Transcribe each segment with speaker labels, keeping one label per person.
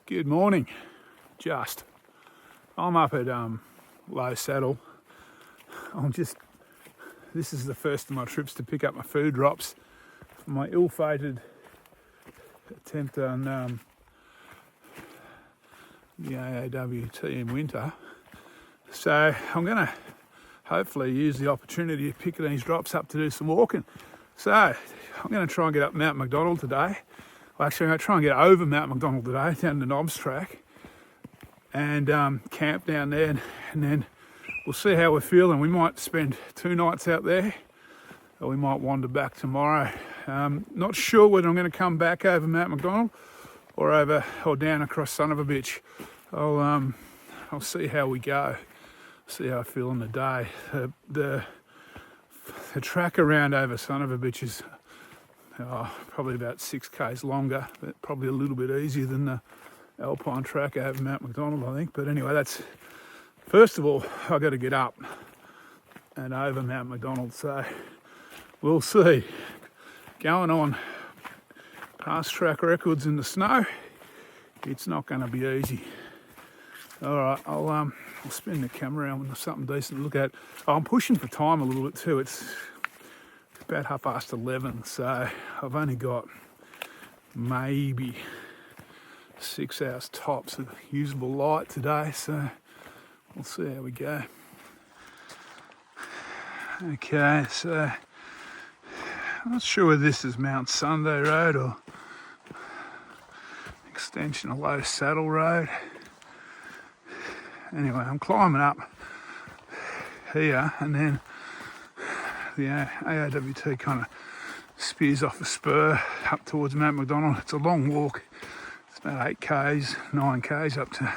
Speaker 1: Good morning. I'm up at Low Saddle. This is the first of my trips to pick up my food drops for my ill-fated attempt on the AAWT in winter. So I'm going to hopefully use the opportunity to pick these drops up to do some walking. So I'm going to try and get up Mount MacDonald today. Well, actually, I'm going to try and get over Mount MacDonald today, down the Knobs track, and camp down there, and then we'll see how we're feeling. We might spend 2 nights out there, or we might wander back tomorrow. Not sure whether I'm going to come back over Mount MacDonald or down across son of a bitch. I'll see how we go. See how I feel on the day. The track around over son of a bitch is probably about 6 k's longer, but probably a little bit easier than the alpine track over Mount MacDonald, I think. But anyway, that's first of all, I've got to get up and over Mount MacDonald, so we'll see. Going on past track records in the snow, it's not going to be easy. All right, I'll spin the camera around when there's something decent to look at. I'm pushing for time a little bit too. It's about 11:30, so I've only got maybe 6 hours tops of usable light today, so we'll see how we go. Okay, so I'm not sure whether this is Mount Sunday Road or extension of Low Saddle Road. Anyway, I'm climbing up here, and then the AAWT kind of spears off a spur up towards Mount MacDonald. It's a long walk. It's about 8 k's, 9 k's up to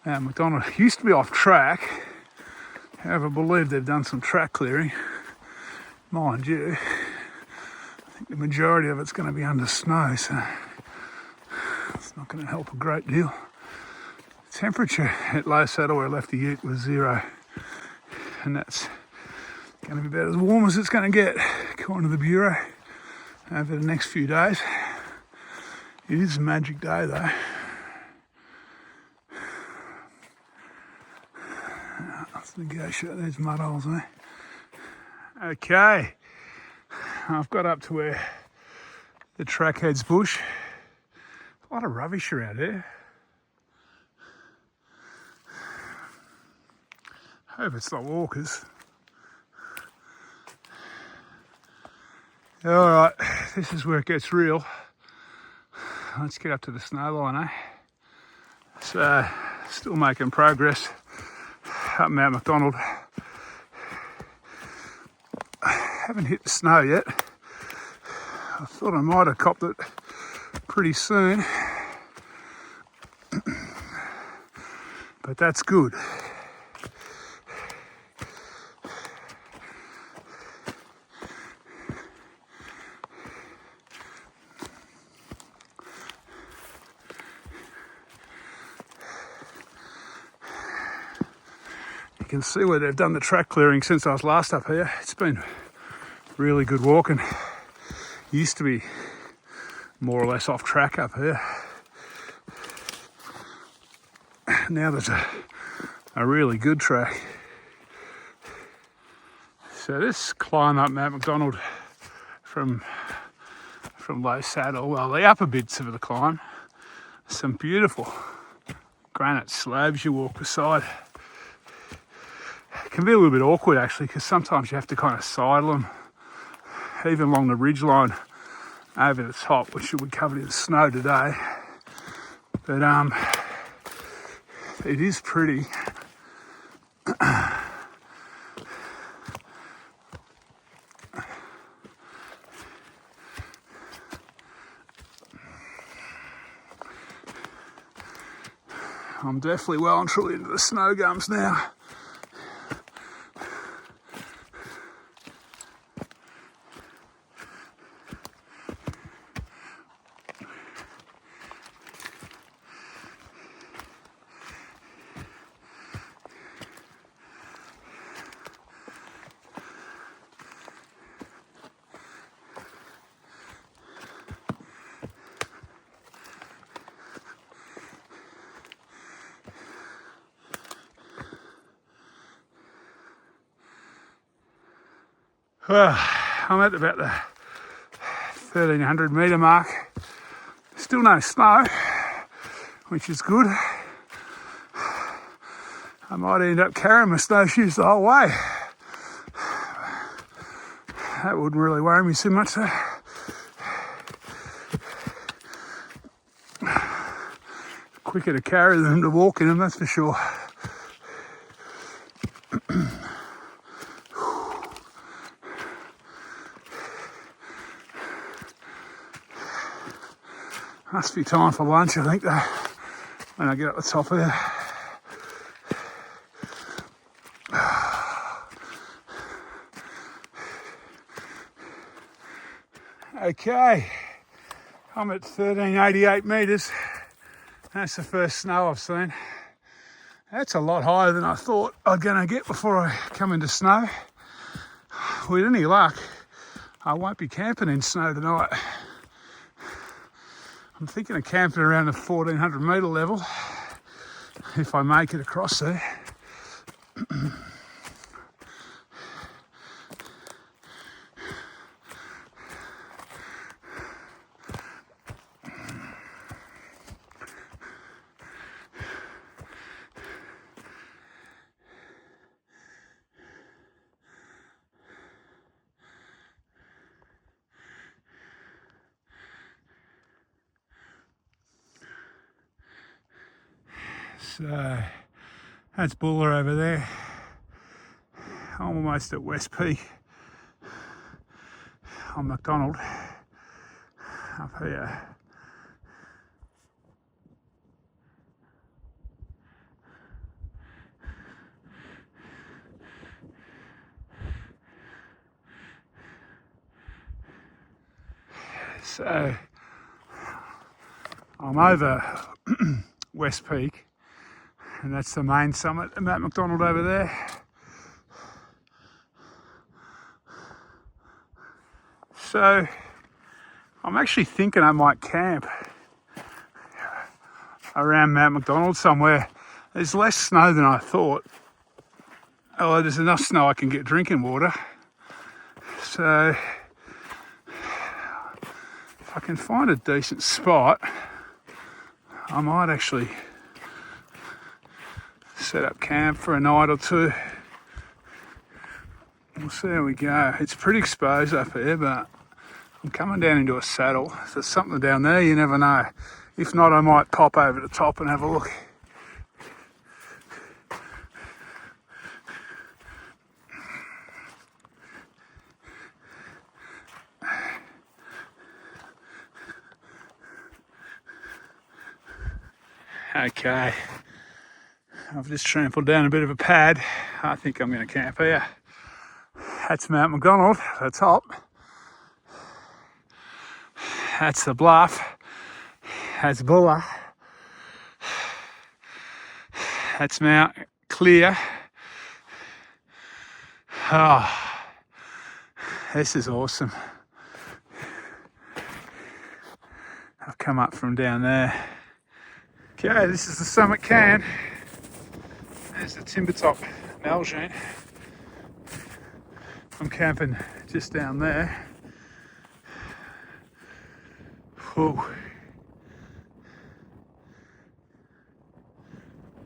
Speaker 1: Mount MacDonald. It used to be off track. However, I believe they've done some track clearing. Mind you, I think the majority of it's going to be under snow, so it's not going to help a great deal. The temperature at Low Saddle where I left the ute was 0, and that's going to be about as warm as it's going to get, according to the Bureau, over the next few days. It is a magic day though. Let's negotiate these mud holes, eh? Okay, I've got up to where the track heads bush. A lot of rubbish around here. Hope it's not walkers. All right, this is where it gets real. Let's get up to the snow line, eh? So, still making progress up Mount MacDonald. Haven't hit the snow yet. I thought I might have copped it pretty soon, but that's good. You can see where they've done the track clearing since I was last up here. It's been really good walking. Used to be more or less off track up here. Now there's a really good track. So this climb up Mount MacDonald from Low Saddle, well, the upper bits of the climb, some beautiful granite slabs you walk beside. It can be a little bit awkward actually, because sometimes you have to kind of sidle them, even along the ridge line over the top, which will be covered in snow today. But it is pretty. I'm definitely well and truly into the snow gums now. Well, I'm at about the 1300 metre mark. Still no snow, which is good. I might end up carrying my snowshoes the whole way. That wouldn't really worry me too much though. Quicker to carry than to walk in them, that's for sure. Must be time for lunch, I think, though, when I get up the top of there. Okay, I'm at 1388 metres. That's the first snow I've seen. That's a lot higher than I thought I'd gonna get before I come into snow. With any luck, I won't be camping in snow tonight. I'm thinking of camping around the 1400 metre level, if I make it across there. So that's Buller over there. I'm almost at West Peak on MacDonald up here. So I'm over West Peak. And that's the main summit of Mount MacDonald over there. So I'm actually thinking I might camp around Mount MacDonald somewhere. There's less snow than I thought. Oh, there's enough snow I can get drinking water. So if I can find a decent spot, I might actually set up camp for a night or two. We'll see how we go. It's pretty exposed up here, but I'm coming down into a saddle. If there's something down there, you never know. If not, I might pop over the top and have a look. Okay. I've just trampled down a bit of a pad. I think I'm going to camp here. That's Mount MacDonald, the top. That's the bluff. That's Buller. That's Mount Clear. Oh, this is awesome. I've come up from down there. Okay, this is the summit cairn. There's the timber top Malgene. I'm camping just down there. Whew.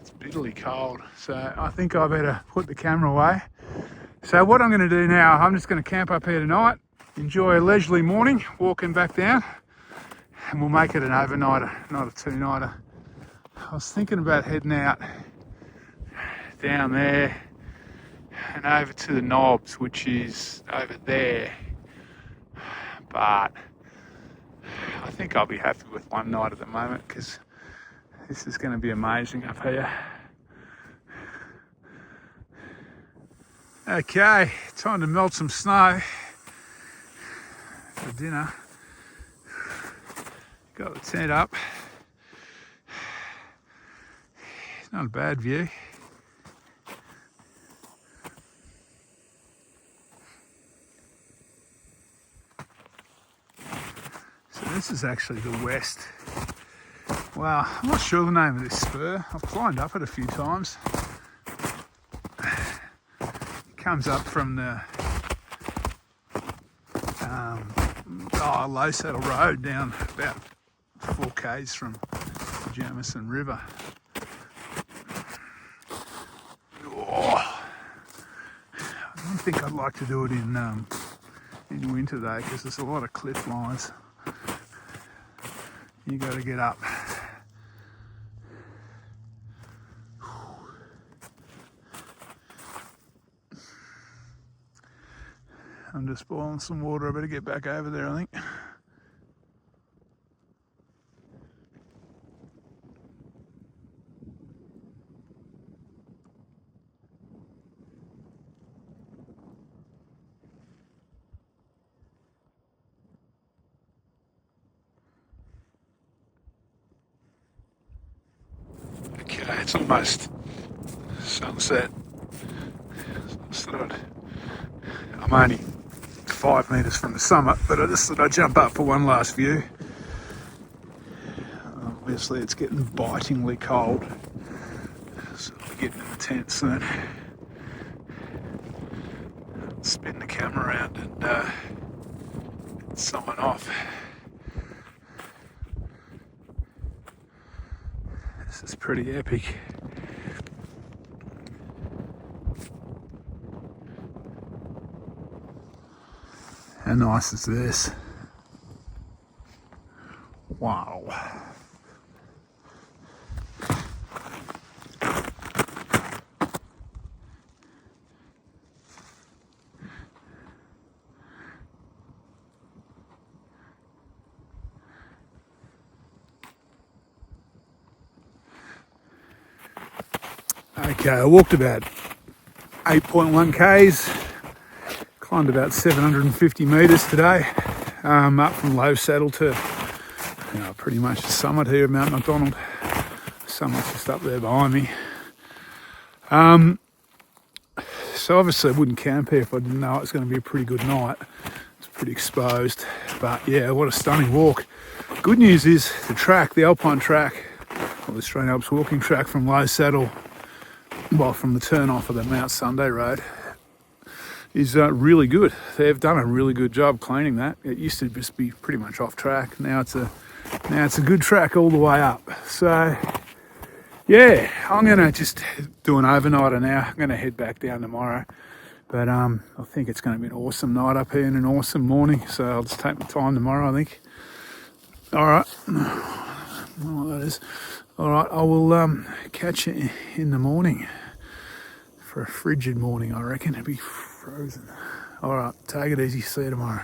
Speaker 1: It's bitterly cold, so I think I better put the camera away. So what I'm going to do now, I'm just going to camp up here tonight, enjoy a leisurely morning, walking back down, and we'll make it an overnighter, not a two-nighter. I was thinking about heading out down there and over to the Knobs, which is over there, but I think I'll be happy with one night at the moment because this is going to be amazing up here. Okay, time to melt some snow for dinner. Got the tent up. It's not a bad view. So this is actually the west. Wow, I'm not sure the name of this spur. I've climbed up it a few times. It comes up from the Low Saddle Road down about 4 k's from the Jamison River. Oh, I don't think I'd like to do it in winter though, because there's a lot of cliff lines. You got to get up. I'm just boiling some water. I better get back over there, I think. Okay, it's almost sunset. I'm only 5 metres from the summit, but I just thought I'd jump up for one last view. Obviously it's getting bitingly cold, so I'll be getting in the tent soon. Spin the camera around and sign off. This is pretty epic. How nice is this? Wow. Okay, I walked about 8.1 k's. Climbed about 750 metres today, up from Low Saddle to pretty much the summit here of Mount MacDonald. The summit's just up there behind me. So obviously I wouldn't camp here if I didn't know it was going to be a pretty good night. It's pretty exposed, but yeah, what a stunning walk. Good news is the track, the Alpine track, or the Australian Alps walking track from Low Saddle, well, from the turn off of the Mount Sunday Road, is really good. They've done a really good job cleaning that. It used to just be pretty much off track. Now it's a good track all the way up. So yeah, I'm gonna just do an overnighter now. I'm gonna head back down tomorrow. But I think it's gonna be an awesome night up here and an awesome morning. So I'll just take my time tomorrow, I think. Alright. Well, that is. Alright, I will catch you in the morning. For a frigid morning, I reckon. It'll be frozen. Alright, take it easy. See you tomorrow.